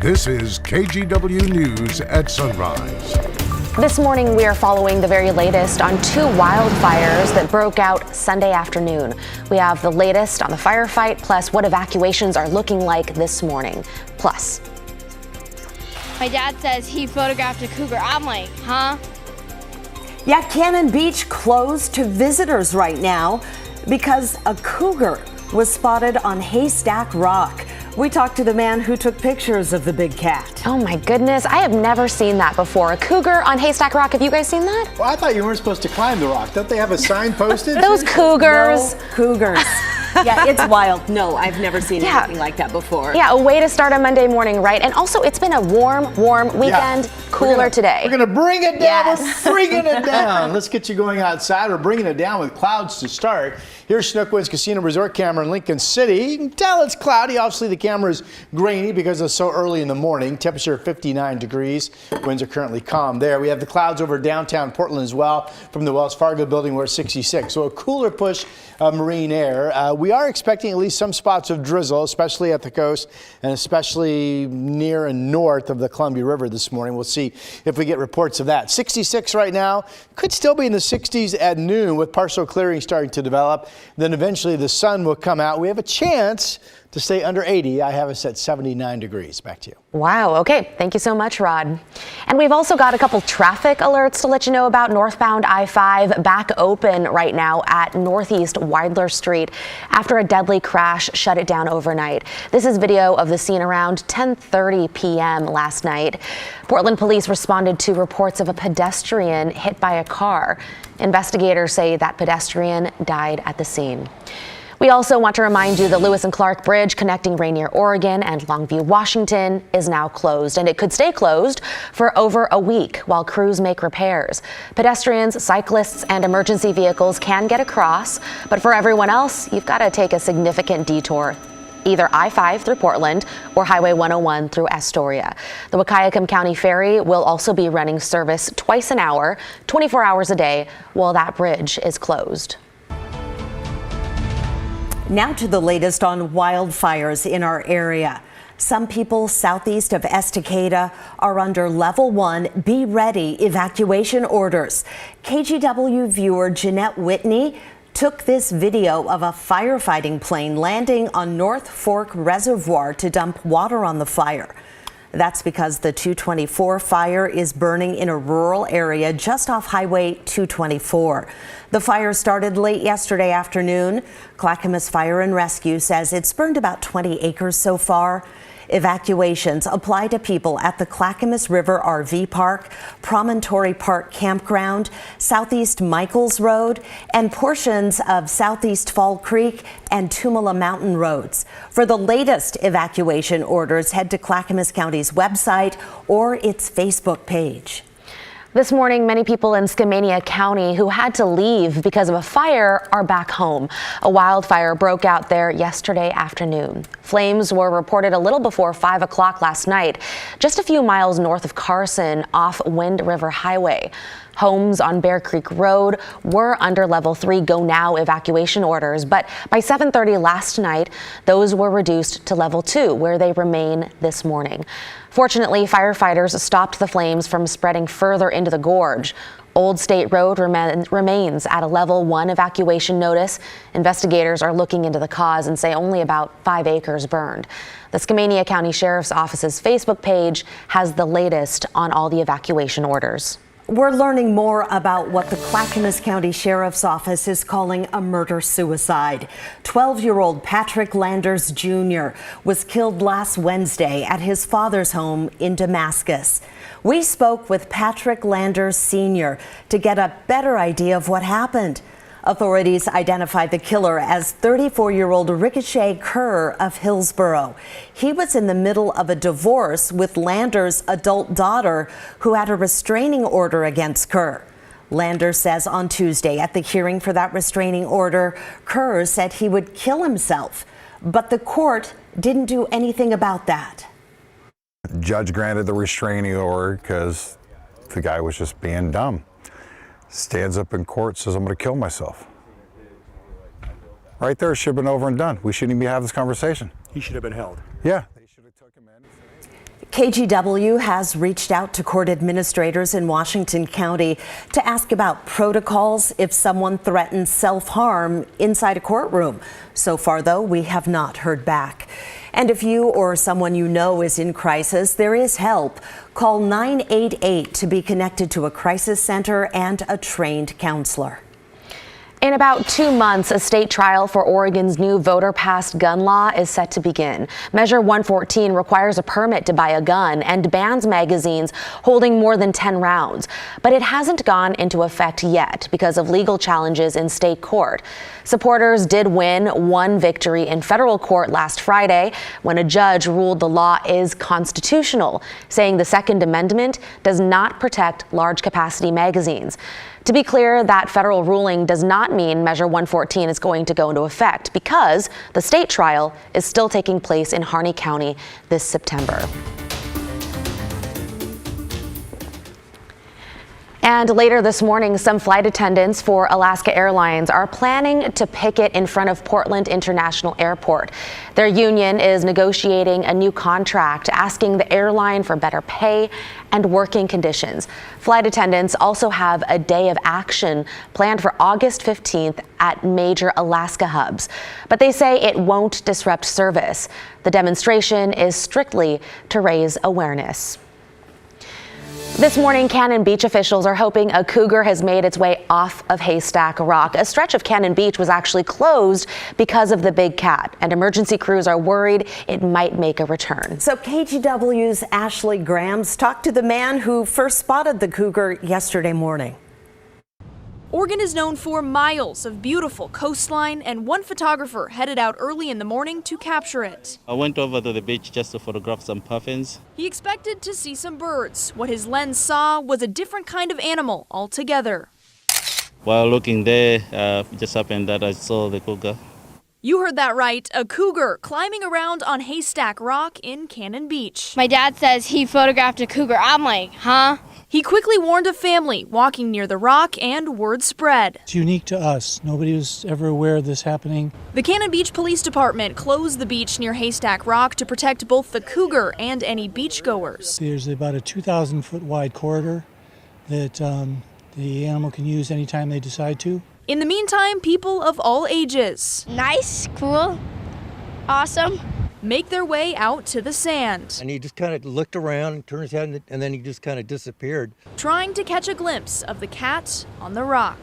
This is KGW News at Sunrise. This morning, we are following the very latest on two wildfires that broke out Sunday afternoon. We have the latest on the firefight, plus what evacuations are looking like this morning. Plus, my dad says he photographed a cougar. I'm like, huh? Yeah, Cannon Beach closed to visitors right now because a cougar was spotted on Haystack Rock. We talked to the man who took pictures of the big cat. oh my goodness, I have never seen that before. A cougar on Haystack Rock. Have you guys seen that? Well, I thought you weren't supposed to climb the rock. Don't they have a sign posted? Those cougars. No cougars. Yeah, it's wild. No, I've never seen anything like that before. Yeah, a way to start a Monday morning, right? And also, it's been a warm weekend, cooler today. We're going to bring it down. Yes. We're bringing it down. Let's get you going outside. We're bringing it down with clouds to start. Here's Chinook Casino Resort camera in Lincoln City. You can tell it's cloudy. Obviously, the camera is grainy because it's so early in the morning. Temperature 59 degrees. Winds are currently calm there. We have the clouds over downtown Portland as well. From the Wells Fargo building, we're at 66. So a cooler push of marine air. We are expecting at least some spots of drizzle, especially at the coast and especially near and north of the Columbia River this morning. We'll see if we get reports of that. 66 right now. Could still be in the 60s at noon with partial clearing starting to develop. Then eventually the sun will come out. We have a chance to stay under 80. I have us at 79 degrees. Back to you. Wow. Okay. Thank you so much, Rod. And we've also got a couple traffic alerts to let you know about. Northbound I-5 back open right now at Northeast Weidler Street after a deadly crash shut it down overnight. This is video of the scene around 10:30 p.m. last night. Portland police responded to reports of a pedestrian hit by a car. Investigators say that pedestrian died at the scene. We also want to remind you the Lewis and Clark Bridge connecting Rainier, Oregon and Longview, Washington is now closed, and it could stay closed for over a week while crews make repairs. Pedestrians, cyclists, and emergency vehicles can get across, but for everyone else, you've got to take a significant detour. Either I-5 through Portland or Highway 101 through Astoria. The Wahkiakum County Ferry will also be running service twice an hour, 24 hours a day, while that bridge is closed. Now to the latest on wildfires in our area. Some people southeast of Estacada are under level 1 be ready evacuation orders. KGW viewer Jeanette Whitney took this video of a firefighting plane landing on North Fork Reservoir to dump water on the fire. That's because the 224 fire is burning in a rural area just off Highway 224. The fire started late yesterday afternoon. Clackamas Fire and Rescue says it's burned about 20 acres so far. Evacuations apply to people at the Clackamas River RV Park, Promontory Park Campground, Southeast Michaels Road, and portions of Southeast Fall Creek and Tumala Mountain Roads. For the latest evacuation orders, head to Clackamas County's website or its Facebook page. This morning, many people in Skamania County who had to leave because of a fire are back home. A wildfire broke out there yesterday afternoon. Flames were reported a little before 5 o'clock last night, just a few miles north of Carson off Wind River Highway. Homes on Bear Creek Road were under level 3 go now evacuation orders, but by 7:30 last night, those were reduced to level 2, where they remain this morning. Fortunately, firefighters stopped the flames from spreading further into the gorge. Old State Road remains at a level 1 evacuation notice. Investigators are looking into the cause and say only about 5 acres burned. The Skamania County Sheriff's Office's Facebook page has the latest on all the evacuation orders. We're learning more about what the Clackamas County Sheriff's Office is calling a murder-suicide. 12-year-old Patrick Landers Jr. was killed last Wednesday at his father's home in Damascus. We spoke with Patrick Landers Sr. to get a better idea of what happened. Authorities identified the killer as 34-year-old Ricochet Kerr of Hillsborough. He was in the middle of a divorce with Landers' adult daughter, who had a restraining order against Kerr. Landers says on Tuesday at the hearing for that restraining order, Kerr said he would kill himself, but the court didn't do anything about that. The judge granted the restraining order because the guy was just being dumb. Stands up in court, says, I'm going to kill myself. Right there, it should have been over and done. We shouldn't even have this conversation. He should have been held. Yeah. KGW has reached out to court administrators in Washington County to ask about protocols if someone threatens self-harm inside a courtroom. So far, though, we have not heard back. And if you or someone you know is in crisis, there is help. Call 988 to be connected to a crisis center and a trained counselor. In about 2 months, a state trial for Oregon's new voter-passed gun law is set to begin. Measure 114 requires a permit to buy a gun and bans magazines holding more than 10 rounds. But it hasn't gone into effect yet because of legal challenges in state court. Supporters did win one victory in federal court last Friday when a judge ruled the law is constitutional, saying the Second Amendment does not protect large-capacity magazines. To be clear, that federal ruling does not mean Measure 114 is going to go into effect because the state trial is still taking place in Harney County this September. And later this morning, some flight attendants for Alaska Airlines are planning to picket in front of Portland International Airport. Their union is negotiating a new contract, asking the airline for better pay and working conditions. Flight attendants also have a day of action planned for August 15th at major Alaska hubs. But they say it won't disrupt service. The demonstration is strictly to raise awareness. This morning, Cannon Beach officials are hoping a cougar has made its way off of Haystack Rock. A stretch of Cannon Beach was actually closed because of the big cat, and emergency crews are worried it might make a return. So KGW's Ashley Grams talked to the man who first spotted the cougar yesterday morning. Oregon is known for miles of beautiful coastline, and one photographer headed out early in the morning to capture it. I went over to the beach just to photograph some puffins. He expected to see some birds. What his lens saw was a different kind of animal altogether. While looking there, it just happened that I saw the cougar. You heard that right, a cougar climbing around on Haystack Rock in Cannon Beach. My dad says he photographed a cougar. I'm like, huh? He quickly warned a family walking near the rock, and word spread. It's unique to us. Nobody was ever aware of this happening. The Cannon Beach Police Department closed the beach near Haystack Rock to protect both the cougar and any beachgoers. There's about a 2,000-foot wide corridor that the animal can use anytime they decide to. In the meantime, people of all ages, Nice, cool, awesome, make their way out to the sand, And he just kind of looked around and turned his head, and then he just kind of disappeared. trying to catch a glimpse of the cat on the rock.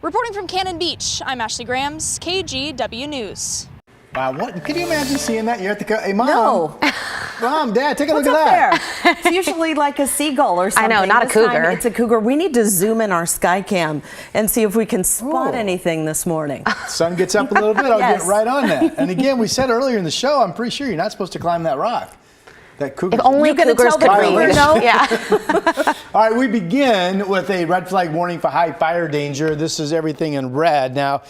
Reporting from Cannon Beach, I'm Ashley Grams, KGW News. Wow, what? Can you imagine seeing that? You're at the hey, Mom. No. Mom, Dad, take a What's look up at that. there? It's usually like a seagull or something. I know, not a This time cougar. It's a cougar. We need to zoom in our sky cam and see if we can spot Oh. anything this morning. Sun gets up a little bit, I'll Yes. get right on that. And again, we said earlier in the show, I'm pretty sure you're not supposed to climb that rock. That cougar. If only You gonna cougars tell the could cougar read. no? Yeah. All right, we begin with a red flag warning for high fire danger. This is everything in red. Now,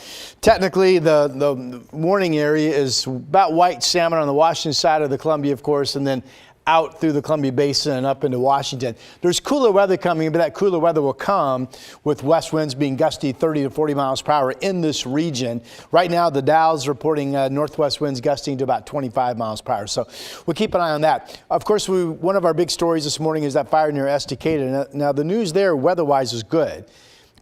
technically, the warning area is about white salmon on the Washington side of the Columbia, of course, and then out through the Columbia Basin and up into Washington. There's cooler weather coming, but that cooler weather will come with west winds being gusty 30 to 40 miles per hour in this region. Right now, the Dow's reporting northwest winds gusting to about 25 miles per hour. So we'll keep an eye on that. Of course, one of our big stories this morning is that fire near Estacada. Now, the news there weather-wise is good.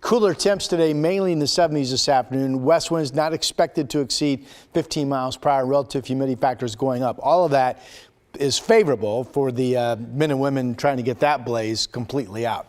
Cooler temps today, mainly in the 70s this afternoon. West winds not expected to exceed 15 miles per hour. Relative humidity factors going up. All of that is favorable for the men and women trying to get that blaze completely out.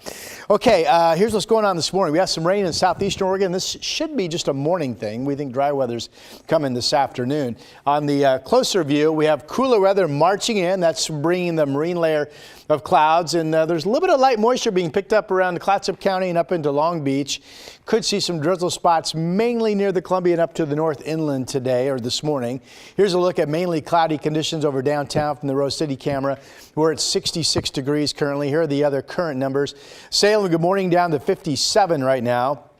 Okay, here's what's going on this morning. We have some rain in southeastern Oregon. This should be just a morning thing. We think dry weather's coming this afternoon. On the closer view, we have cooler weather marching in. That's bringing the marine layer of clouds, and there's a little bit of light moisture being picked up around the Clatsop County and up into Long Beach. Could see some drizzle spots mainly near the Columbia and up to the north inland today or this morning. Here's a look at mainly cloudy conditions over downtown from the Rose City camera. We're at 66 degrees currently. Here are the other current numbers. Salem, good morning, down to 57 right now.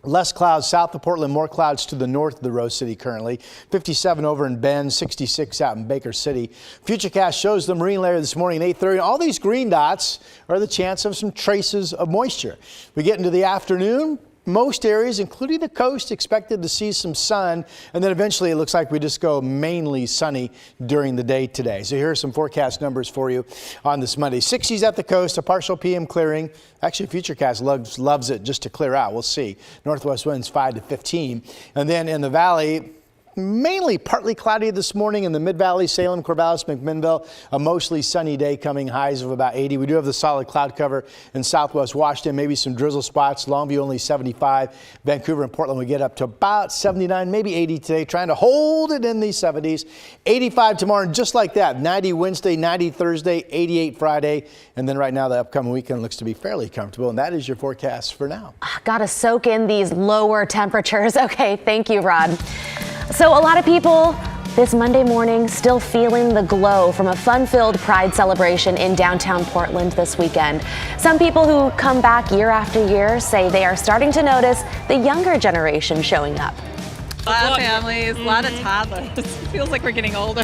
Less clouds south of Portland, more clouds to the north of the Rose City currently. 57 over in Bend, 66 out in Baker City. Futurecast shows the marine layer this morning at 8:30. All these green dots are the chance of some traces of moisture. We get into the afternoon, Most areas, including the coast, expected to see some sun, and then eventually it looks like we just go mainly sunny during the day today. So here are some forecast numbers for you on this Monday. 60s at the coast, a partial PM clearing. Actually, Futurecast loves it just to clear out. We'll see. Northwest winds 5 to 15. And then in the valley, mainly partly cloudy this morning in the Mid-Valley, Salem, Corvallis, McMinnville. A mostly sunny day coming, highs of about 80. We do have the solid cloud cover in southwest Washington, maybe some drizzle spots. Longview only 75. Vancouver and Portland will get up to about 79, maybe 80 today, trying to hold it in the 70s. 85 tomorrow, and just like that, 90 Wednesday, 90 Thursday, 88 Friday. And then right now, the upcoming weekend looks to be fairly comfortable. And that is your forecast for now. Gotta soak in these lower temperatures. Okay, thank you, Rod. So a lot of people this Monday morning still feeling the glow from a fun-filled Pride celebration in downtown Portland this weekend. Some people who come back year after year say they are starting to notice the younger generation showing up. A lot of families, a lot of toddlers. It feels like we're getting older.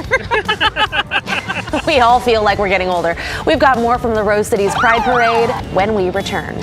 We all feel like we're getting older. We've got more from the Rose City's Pride Parade when we return.